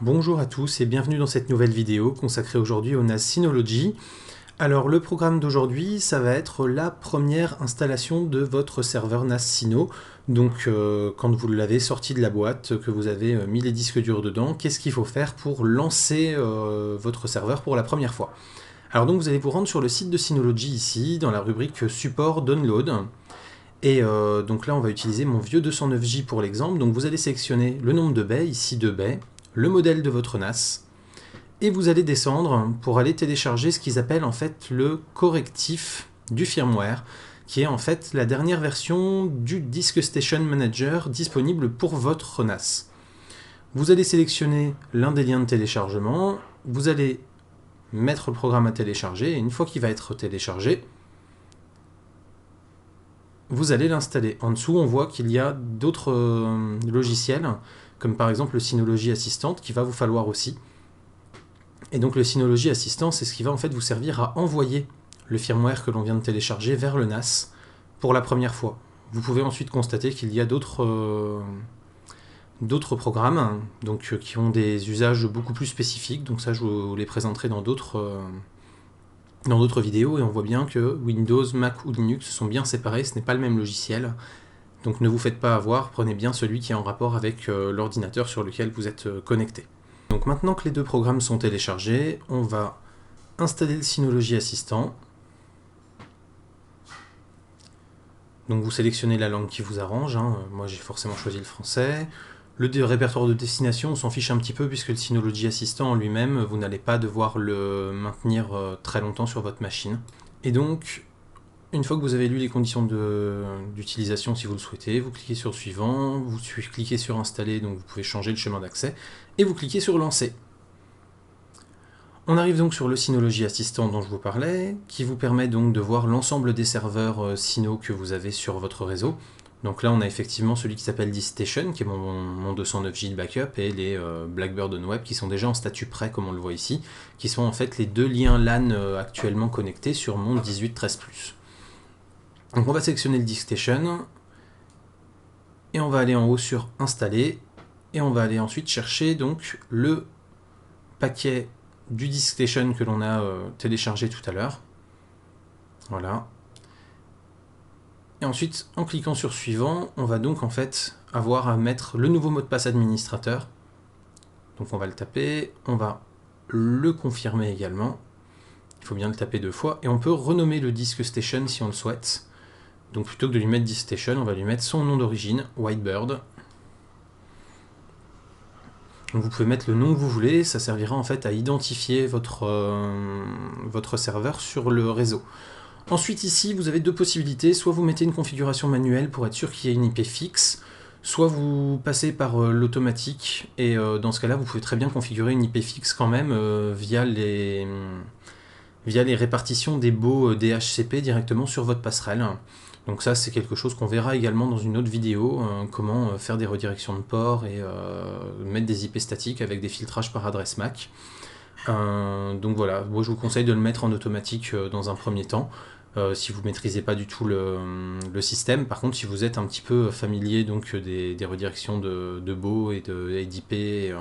Bonjour à tous et bienvenue dans cette nouvelle vidéo consacrée aujourd'hui au NAS Synology. Alors le programme d'aujourd'hui, ça va être la première installation de votre serveur NAS Syno. Donc quand vous l'avez sorti de la boîte, que vous avez mis les disques durs dedans, qu'est-ce qu'il faut faire pour lancer votre serveur pour la première fois? Alors donc vous allez vous rendre sur le site de Synology ici, dans la rubrique Support Download. Et donc là on va utiliser mon vieux 209J pour l'exemple. Donc vous allez sélectionner le nombre de baies, ici 2 baies, le modèle de votre NAS, et vous allez descendre pour aller télécharger ce qu'ils appellent en fait le correctif du firmware, qui est en fait la dernière version du Disk Station Manager disponible pour votre NAS. Vous allez sélectionner l'un des liens de téléchargement, vous allez mettre le programme à télécharger, et une fois qu'il va être téléchargé, vous allez l'installer. En dessous, on voit qu'il y a d'autres logiciels, comme par exemple le Synology Assistant, qu'il va vous falloir aussi. Et donc le Synology Assistant, c'est ce qui va en fait vous servir à envoyer le firmware que l'on vient de télécharger vers le NAS pour la première fois. Vous pouvez ensuite constater qu'il y a d'autres programmes donc, qui ont des usages beaucoup plus spécifiques. Donc ça, je vous les présenterai dans d'autres vidéos, et on voit bien que Windows, Mac ou Linux sont bien séparés, ce n'est pas le même logiciel. Donc ne vous faites pas avoir, prenez bien celui qui est en rapport avec l'ordinateur sur lequel vous êtes connecté. Donc maintenant que les deux programmes sont téléchargés, on va installer le Synology Assistant. Donc vous sélectionnez la langue qui vous arrange, moi j'ai forcément choisi le français. Le répertoire de destination, on s'en fiche un petit peu puisque le Synology Assistant en lui-même, vous n'allez pas devoir le maintenir très longtemps sur votre machine. Et donc, une fois que vous avez lu les conditions d'utilisation si vous le souhaitez, vous cliquez sur suivant, vous cliquez sur installer, donc vous pouvez changer le chemin d'accès, et vous cliquez sur lancer. On arrive donc sur le Synology Assistant dont je vous parlais, qui vous permet donc de voir l'ensemble des serveurs Syno que vous avez sur votre réseau. Donc là on a effectivement celui qui s'appelle DiskStation, qui est mon 209J de backup, et les Blackbird on Web qui sont déjà en statut prêt comme on le voit ici, qui sont en fait les deux liens LAN actuellement connectés sur mon 1813+. Donc on va sélectionner le DiskStation, et on va aller en haut sur Installer, et on va aller ensuite chercher donc le paquet du DiskStation que l'on a téléchargé tout à l'heure. Voilà. Et ensuite, en cliquant sur suivant, on va donc en fait avoir à mettre le nouveau mot de passe administrateur. Donc on va le taper, on va le confirmer également. Il faut bien le taper 2 fois, et on peut renommer le DiskStation si on le souhaite. Donc plutôt que de lui mettre DiskStation, on va lui mettre son nom d'origine, Whitebird. Donc vous pouvez mettre le nom que vous voulez, ça servira en fait à identifier votre serveur sur le réseau. Ensuite ici, vous avez deux possibilités, soit vous mettez une configuration manuelle pour être sûr qu'il y ait une IP fixe, soit vous passez par l'automatique, et dans ce cas-là, vous pouvez très bien configurer une IP fixe quand même via les répartitions des baux DHCP directement sur votre passerelle. Donc ça, c'est quelque chose qu'on verra également dans une autre vidéo, comment faire des redirections de port et mettre des IP statiques avec des filtrages par adresse MAC. Donc voilà, moi je vous conseille de le mettre en automatique dans un premier temps, si vous ne maîtrisez pas du tout le système. Par contre, si vous êtes un petit peu familier donc, des redirections de baux et d'IP et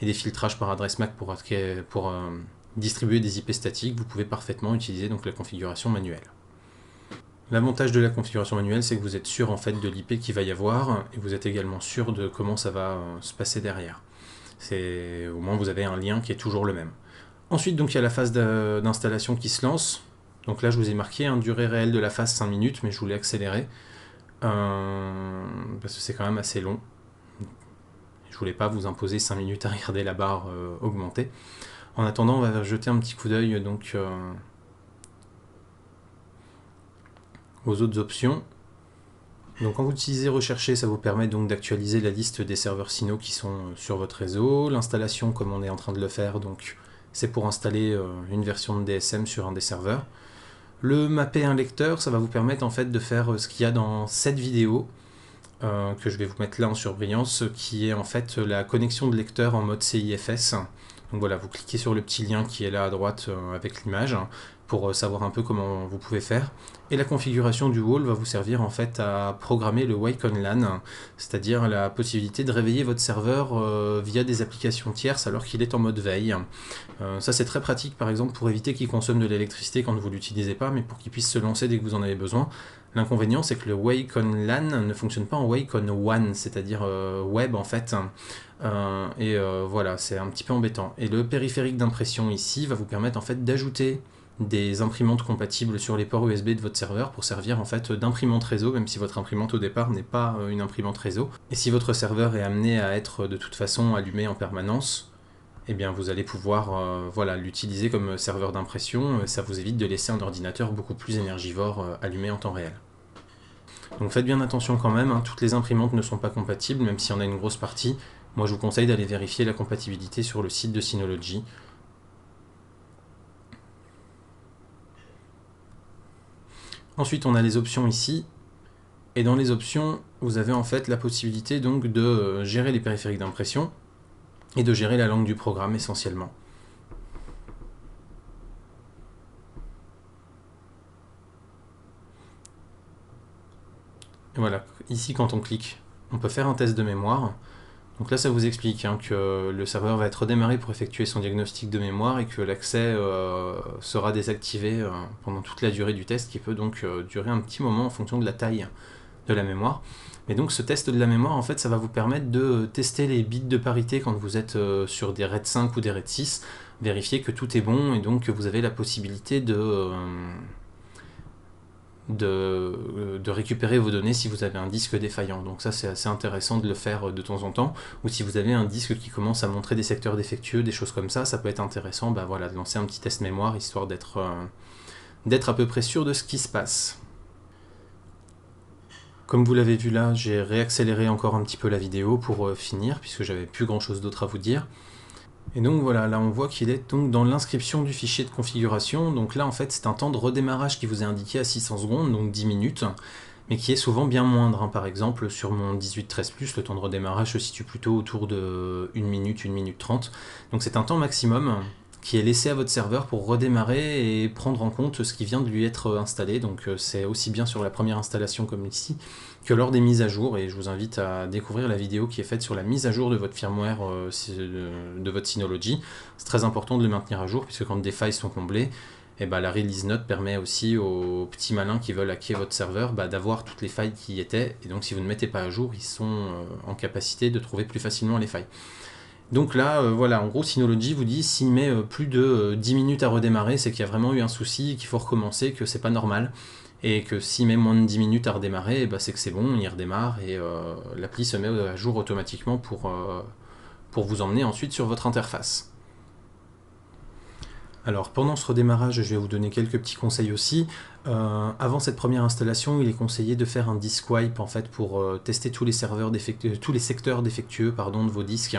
des filtrages par adresse MAC pour distribuer des IP statiques, vous pouvez parfaitement utiliser donc, la configuration manuelle. L'avantage de la configuration manuelle, c'est que vous êtes sûr en fait de l'IP qu'il va y avoir, et vous êtes également sûr de comment ça va se passer derrière. Au moins vous avez un lien qui est toujours le même. Ensuite, donc, il y a la phase d'installation qui se lance. Donc là, je vous ai marqué une durée réelle de la phase 5 minutes, mais je voulais accélérer parce que c'est quand même assez long. Je voulais pas vous imposer 5 minutes à regarder la barre augmenter. En attendant, on va jeter un petit coup d'œil donc aux autres options. Donc quand vous utilisez rechercher, ça vous permet donc d'actualiser la liste des serveurs Syno qui sont sur votre réseau. L'installation, comme on est en train de le faire, donc c'est pour installer une version de DSM sur un des serveurs. Le mapper un lecteur, ça va vous permettre en fait de faire ce qu'il y a dans cette vidéo que je vais vous mettre là en surbrillance, qui est en fait la connexion de lecteur en mode CIFS. Donc voilà, vous cliquez sur le petit lien qui est là à droite avec l'image, pour savoir un peu comment vous pouvez faire. Et la configuration du wall va vous servir en fait à programmer le Wake on LAN, c'est-à-dire la possibilité de réveiller votre serveur via des applications tierces alors qu'il est en mode veille. Ça c'est très pratique par exemple pour éviter qu'il consomme de l'électricité quand vous ne l'utilisez pas, mais pour qu'il puisse se lancer dès que vous en avez besoin. L'inconvénient c'est que le Wake on LAN ne fonctionne pas en Wake on WAN, c'est-à-dire web en fait. Voilà, c'est un petit peu embêtant. Et le périphérique d'impression ici va vous permettre en fait d'ajouter des imprimantes compatibles sur les ports USB de votre serveur pour servir en fait d'imprimante réseau, même si votre imprimante au départ n'est pas une imprimante réseau. Et si votre serveur est amené à être de toute façon allumé en permanence, eh bien vous allez pouvoir voilà, l'utiliser comme serveur d'impression. Ça vous évite de laisser un ordinateur beaucoup plus énergivore allumé en temps réel. Donc faites bien attention quand même, hein, toutes les imprimantes ne sont pas compatibles, même s'il y en a une grosse partie. Moi je vous conseille d'aller vérifier la compatibilité sur le site de Synology. Ensuite on a les options ici, et dans les options vous avez en fait la possibilité donc de gérer les périphériques d'impression et de gérer la langue du programme essentiellement. Et voilà, ici quand on clique, on peut faire un test de mémoire. Donc là ça vous explique hein, que le serveur va être redémarré pour effectuer son diagnostic de mémoire et que l'accès sera désactivé pendant toute la durée du test, qui peut donc durer un petit moment en fonction de la taille de la mémoire. Mais donc ce test de la mémoire, en fait, ça va vous permettre de tester les bits de parité quand vous êtes sur des RAID 5 ou des RAID 6, vérifier que tout est bon et donc que vous avez la possibilité de récupérer vos données si vous avez un disque défaillant. Donc ça c'est assez intéressant de le faire de temps en temps, ou si vous avez un disque qui commence à montrer des secteurs défectueux, des choses comme ça peut être intéressant voilà, de lancer un petit test mémoire histoire d'être à peu près sûr de ce qui se passe. Comme vous l'avez vu là, j'ai réaccéléré encore un petit peu la vidéo pour finir, puisque j'avais plus grand chose d'autre à vous dire. Et donc voilà, là on voit qu'il est donc dans l'inscription du fichier de configuration. Donc là en fait c'est un temps de redémarrage qui vous est indiqué à 600 secondes, donc 10 minutes, mais qui est souvent bien moindre. Par exemple sur mon 1813+, le temps de redémarrage se situe plutôt autour de 1 minute, 1 minute 30. Donc c'est un temps maximum qui est laissé à votre serveur pour redémarrer et prendre en compte ce qui vient de lui être installé. Donc c'est aussi bien sur la première installation comme ici, que lors des mises à jour, et je vous invite à découvrir la vidéo qui est faite sur la mise à jour de votre firmware de votre Synology. C'est très important de le maintenir à jour, puisque quand des failles sont comblées, et la release note permet aussi aux petits malins qui veulent hacker votre serveur d'avoir toutes les failles qui y étaient, et donc si vous ne mettez pas à jour, ils sont en capacité de trouver plus facilement les failles. Donc là, voilà, en gros, Synology vous dit s'il met plus de 10 minutes à redémarrer, c'est qu'il y a vraiment eu un souci, qu'il faut recommencer, que c'est pas normal. Et que s'il met moins de 10 minutes à redémarrer, c'est que c'est bon, il redémarre et l'appli se met à jour automatiquement pour vous emmener ensuite sur votre interface. Alors pendant ce redémarrage, je vais vous donner quelques petits conseils aussi. Avant cette première installation, il est conseillé de faire un disk wipe en fait pour tester tous les secteurs défectueux de vos disques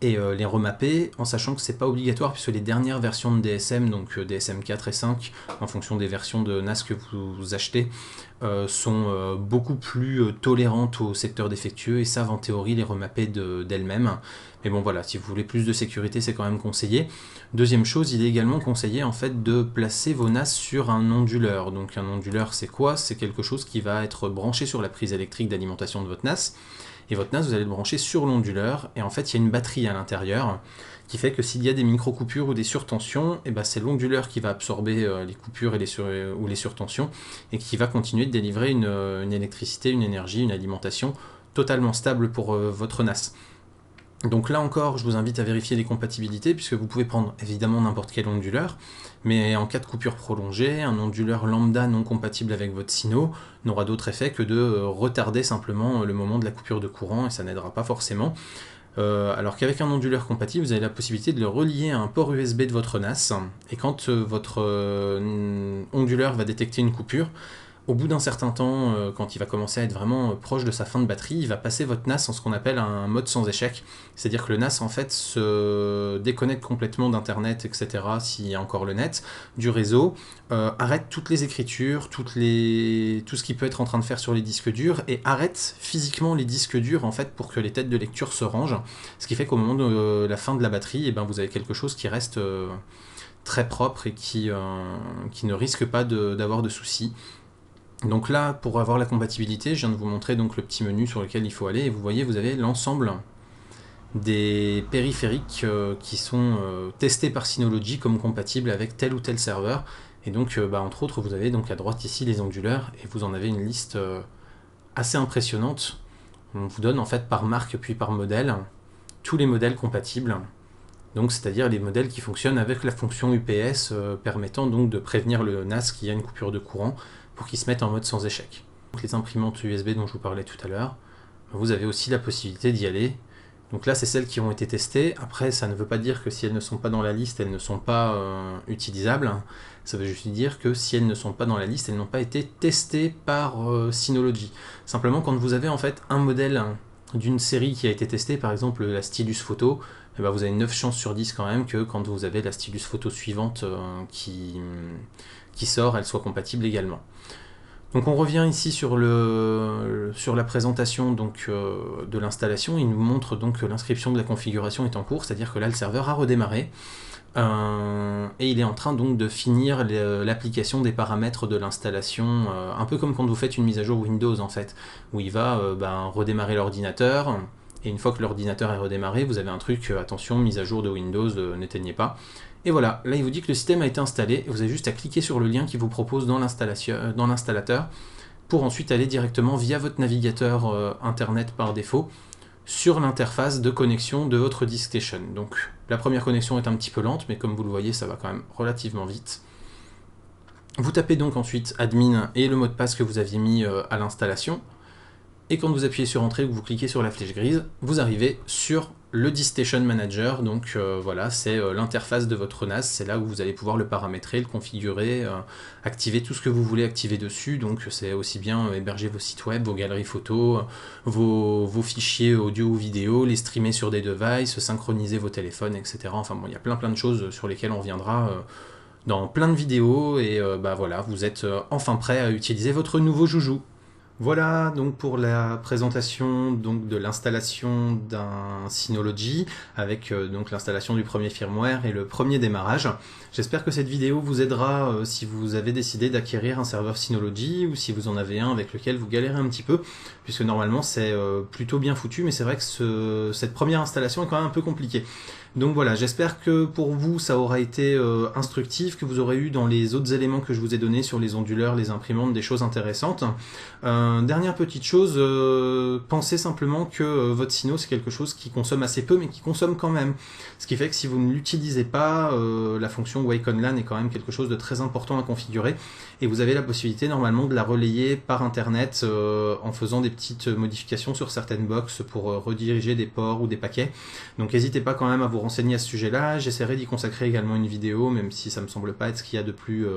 et les remapper, en sachant que c'est pas obligatoire puisque les dernières versions de DSM, donc DSM 4 et 5, en fonction des versions de NAS que vous achetez, sont beaucoup plus tolérantes aux secteurs défectueux et savent en théorie les remapper d'elles-mêmes. Mais bon voilà, si vous voulez plus de sécurité, c'est quand même conseillé. Deuxième chose, il est également conseillé en fait de placer vos NAS sur un onduleur. Donc un onduleur c'est quoi? C'est quelque chose qui va être branché sur la prise électrique d'alimentation de votre NAS. Et votre NAS, vous allez le brancher sur l'onduleur, et en fait il y a une batterie à l'intérieur qui fait que s'il y a des micro-coupures ou des surtensions, c'est l'onduleur qui va absorber les coupures ou les surtensions, et qui va continuer de délivrer une électricité, une énergie, une alimentation totalement stable pour votre NAS. Donc là encore, je vous invite à vérifier les compatibilités, puisque vous pouvez prendre évidemment n'importe quel onduleur, mais en cas de coupure prolongée, un onduleur lambda non compatible avec votre Syno n'aura d'autre effet que de retarder simplement le moment de la coupure de courant, et ça n'aidera pas forcément. Alors qu'avec un onduleur compatible, vous avez la possibilité de le relier à un port USB de votre NAS, et quand votre onduleur va détecter une coupure, au bout d'un certain temps, quand il va commencer à être vraiment proche de sa fin de batterie, il va passer votre NAS en ce qu'on appelle un mode sans échec. C'est-à-dire que le NAS en fait se déconnecte complètement d'internet, etc. s'il y a encore le net, du réseau, arrête toutes les écritures, tout ce qui peut être en train de faire sur les disques durs, et arrête physiquement les disques durs en fait pour que les têtes de lecture se rangent. Ce qui fait qu'au moment de la fin de la batterie, vous avez quelque chose qui reste très propre et qui ne risque pas d'avoir de soucis. Donc là, pour avoir la compatibilité, je viens de vous montrer donc le petit menu sur lequel il faut aller, et vous voyez, vous avez l'ensemble des périphériques qui sont testés par Synology comme compatibles avec tel ou tel serveur. Et donc, entre autres, vous avez donc à droite ici les onduleurs, et vous en avez une liste assez impressionnante. On vous donne en fait par marque puis par modèle tous les modèles compatibles. Donc, c'est-à-dire les modèles qui fonctionnent avec la fonction UPS permettant donc de prévenir le NAS qu'il y a une coupure de courant pour qu'il se mette en mode sans échec. Donc, les imprimantes USB dont je vous parlais tout à l'heure, vous avez aussi la possibilité d'y aller. Donc là, c'est celles qui ont été testées. Après, ça ne veut pas dire que si elles ne sont pas dans la liste, elles ne sont pas utilisables. Ça veut juste dire que si elles ne sont pas dans la liste, elles n'ont pas été testées par Synology. Simplement, quand vous avez en fait un modèle d'une série qui a été testée, par exemple la Stylus Photo, eh ben, vous avez 9 chances sur 10 quand même que quand vous avez la Stylus Photo suivante qui sort, elle soit compatible également. Donc on revient ici sur la présentation donc, de l'installation. Il nous montre donc que l'inscription de la configuration est en cours, c'est-à-dire que là le serveur a redémarré et il est en train donc de finir l'application des paramètres de l'installation, un peu comme quand vous faites une mise à jour Windows en fait, où il va redémarrer l'ordinateur. Et une fois que l'ordinateur est redémarré, vous avez un truc, attention, mise à jour de Windows, n'éteignez pas. Et voilà, là il vous dit que le système a été installé, et vous avez juste à cliquer sur le lien qu'il vous propose dans l'installateur, pour ensuite aller directement via votre navigateur internet par défaut, sur l'interface de connexion de votre DiskStation. Donc la première connexion est un petit peu lente, mais comme vous le voyez, ça va quand même relativement vite. Vous tapez donc ensuite admin et le mot de passe que vous aviez mis à l'installation. Et quand vous appuyez sur Entrée ou que vous cliquez sur la flèche grise, vous arrivez sur le DiskStation Manager. Donc voilà, c'est l'interface de votre NAS, c'est là où vous allez pouvoir le paramétrer, le configurer, activer tout ce que vous voulez activer dessus. Donc c'est aussi bien héberger vos sites web, vos galeries photos, vos fichiers audio ou vidéo, les streamer sur des devices, synchroniser vos téléphones, etc. Enfin bon, il y a plein de choses sur lesquelles on reviendra dans plein de vidéos. Et voilà, vous êtes enfin prêt à utiliser votre nouveau joujou. Voilà donc pour la présentation donc de l'installation d'un Synology avec donc l'installation du premier firmware et le premier démarrage. J'espère que cette vidéo vous aidera si vous avez décidé d'acquérir un serveur Synology ou si vous en avez un avec lequel vous galérez un petit peu, puisque normalement c'est plutôt bien foutu, mais c'est vrai que cette première installation est quand même un peu compliquée. Donc voilà, j'espère que pour vous ça aura été instructif, que vous aurez eu dans les autres éléments que je vous ai donnés sur les onduleurs, les imprimantes, des choses intéressantes. Dernière petite chose, pensez simplement que votre Syno c'est quelque chose qui consomme assez peu mais qui consomme quand même. Ce qui fait que si vous ne l'utilisez pas, la fonction Wake on LAN est quand même quelque chose de très important à configurer et vous avez la possibilité normalement de la relayer par internet en faisant des petites modifications sur certaines box pour rediriger des ports ou des paquets. Donc n'hésitez pas quand même à vous renseigner à ce sujet-là. J'essaierai d'y consacrer également une vidéo, même si ça me semble pas être ce qu'il y a de plus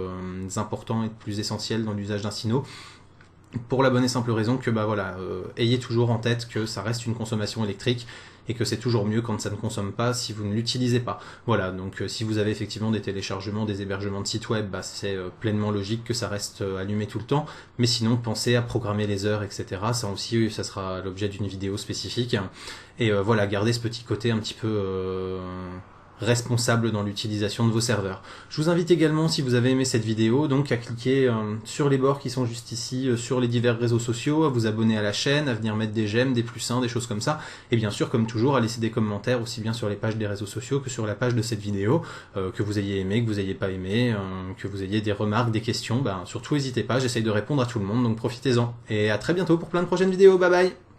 important et de plus essentiel dans l'usage d'un Syno. Pour la bonne et simple raison que ayez toujours en tête que ça reste une consommation électrique et que c'est toujours mieux quand ça ne consomme pas si vous ne l'utilisez pas. Voilà, donc si vous avez effectivement des téléchargements, des hébergements de sites web, c'est pleinement logique que ça reste allumé tout le temps, mais sinon pensez à programmer les heures, etc. Ça aussi, ça sera l'objet d'une vidéo spécifique. Et voilà, gardez ce petit côté un petit peu responsable dans l'utilisation de vos serveurs. Je vous invite également, si vous avez aimé cette vidéo, donc à cliquer sur les bords qui sont juste ici, sur les divers réseaux sociaux, à vous abonner à la chaîne, à venir mettre des j'aime, des plus 1, des choses comme ça, et bien sûr, comme toujours, à laisser des commentaires aussi bien sur les pages des réseaux sociaux que sur la page de cette vidéo, que vous ayez aimé, que vous ayez pas aimé, que vous ayez des remarques, des questions, surtout n'hésitez pas, j'essaye de répondre à tout le monde, donc profitez-en. Et à très bientôt pour plein de prochaines vidéos, bye bye.